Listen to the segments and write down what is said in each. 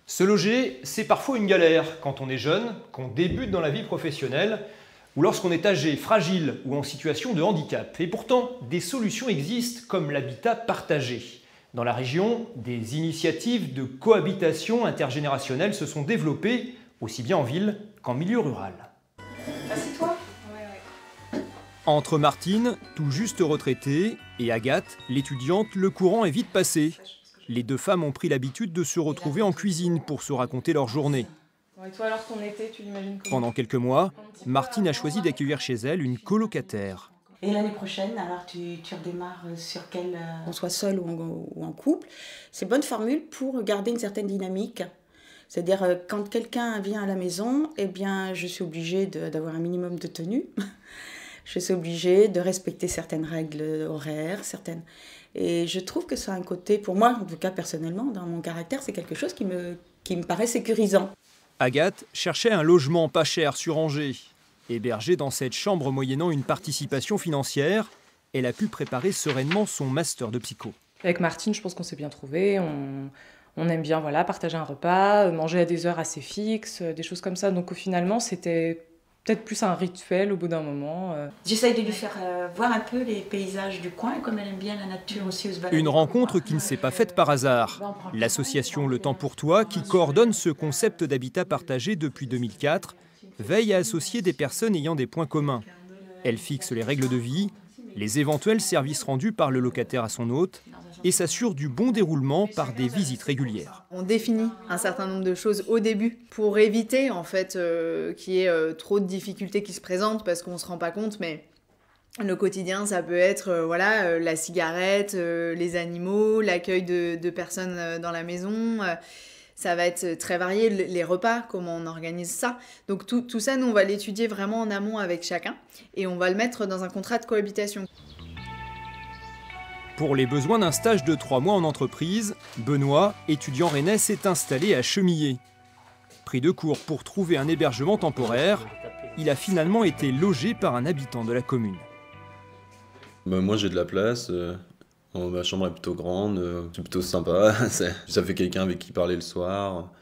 Se loger, c'est parfois une galère quand on est jeune, qu'on débute dans la vie professionnelle, ou lorsqu'on est âgé, fragile ou en situation de handicap. Et pourtant, des solutions existent comme l'habitat partagé. Dans la région, des initiatives de cohabitation intergénérationnelle se sont développées, aussi bien en ville qu'en milieu rural. Assieds-toi. Entre Martine, tout juste retraitée, et Agathe, l'étudiante, le courant est vite passé. Les deux femmes ont pris l'habitude de se retrouver en cuisine pour se raconter leur journée. Et toi alors ton été, tu l'imagines comment? Pendant quelques mois, Martine a choisi d'accueillir chez elle une colocataire. Et l'année prochaine, alors tu redémarres sur quel... On soit seul ou en couple. C'est bonne formule pour garder une certaine dynamique. C'est-à-dire quand quelqu'un vient à la maison, eh bien je suis obligée d'avoir un minimum de tenue. Je suis obligée de respecter certaines règles horaires, certaines... Et je trouve que ça a un côté, pour moi, en tout cas personnellement, dans mon caractère, c'est quelque chose qui me paraît sécurisant. Agathe cherchait un logement pas cher sur Angers. Hébergée dans cette chambre moyennant une participation financière, elle a pu préparer sereinement son master de psycho. Avec Martine, je pense qu'on s'est bien trouvés. On aime bien partager un repas, manger à des heures assez fixes, des choses comme ça. Donc finalement, c'était peut-être plus un rituel au bout d'un moment. J'essaye de lui faire voir un peu les paysages du coin, comme elle aime bien la nature aussi. Une rencontre qui ne s'est pas faite par hasard. L'association Le Temps pour Toi, qui coordonne ce concept d'habitat partagé depuis 2004, veille à associer des personnes ayant des points communs. Elle fixe les règles de vie, les éventuels services rendus par le locataire à son hôte et s'assure du bon déroulement par des visites régulières. On définit un certain nombre de choses au début pour éviter en fait qu'il y ait trop de difficultés qui se présentent parce qu'on ne se rend pas compte, mais le quotidien ça peut être la cigarette, les animaux, l'accueil de personnes dans la maison. Ça va être très varié, les repas, comment on organise ça. Donc tout ça, nous, on va l'étudier vraiment en amont avec chacun et on va le mettre dans un contrat de cohabitation. Pour les besoins d'un stage de 3 mois en entreprise, Benoît, étudiant rennais, s'est installé à Chemillé. Pris de court pour trouver un hébergement temporaire, il a finalement été logé par un habitant de la commune. Moi, j'ai de la place. Ma chambre est plutôt grande, c'est plutôt sympa, ça fait quelqu'un avec qui parler le soir.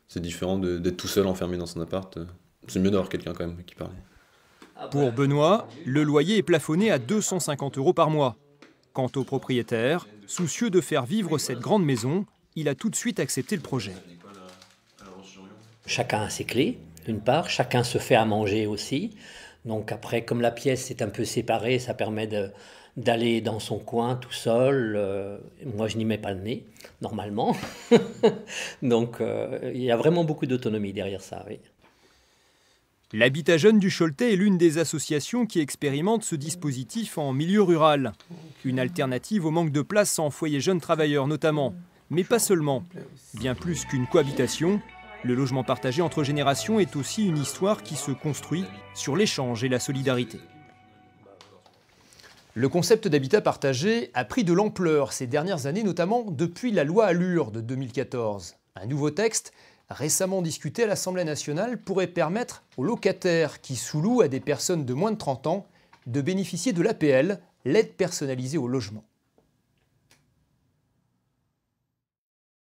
C'est différent d'être tout seul enfermé dans son appart. C'est mieux d'avoir quelqu'un quand même avec qui parler. Pour Benoît, le loyer est plafonné à 250 € par mois. Quant au propriétaire, soucieux de faire vivre cette grande maison, il a tout de suite accepté le projet. Chacun a ses clés, d'une part, chacun se fait à manger aussi. Donc après, comme la pièce est un peu séparée, ça permet d'aller dans son coin tout seul. Moi, je n'y mets pas le nez, normalement. Donc, il y a vraiment beaucoup d'autonomie derrière ça, oui. L'Habitat Jeune du Choletais est l'une des associations qui expérimente ce dispositif en milieu rural. Une alternative au manque de place en foyer jeunes travailleurs notamment. Mais pas seulement. Bien plus qu'une cohabitation, le logement partagé entre générations est aussi une histoire qui se construit sur l'échange et la solidarité. Le concept d'habitat partagé a pris de l'ampleur ces dernières années, notamment depuis la loi Allure de 2014. Un nouveau texte, récemment discuté à l'Assemblée nationale, pourrait permettre aux locataires qui sous-louent à des personnes de moins de 30 ans de bénéficier de l'APL, l'aide personnalisée au logement.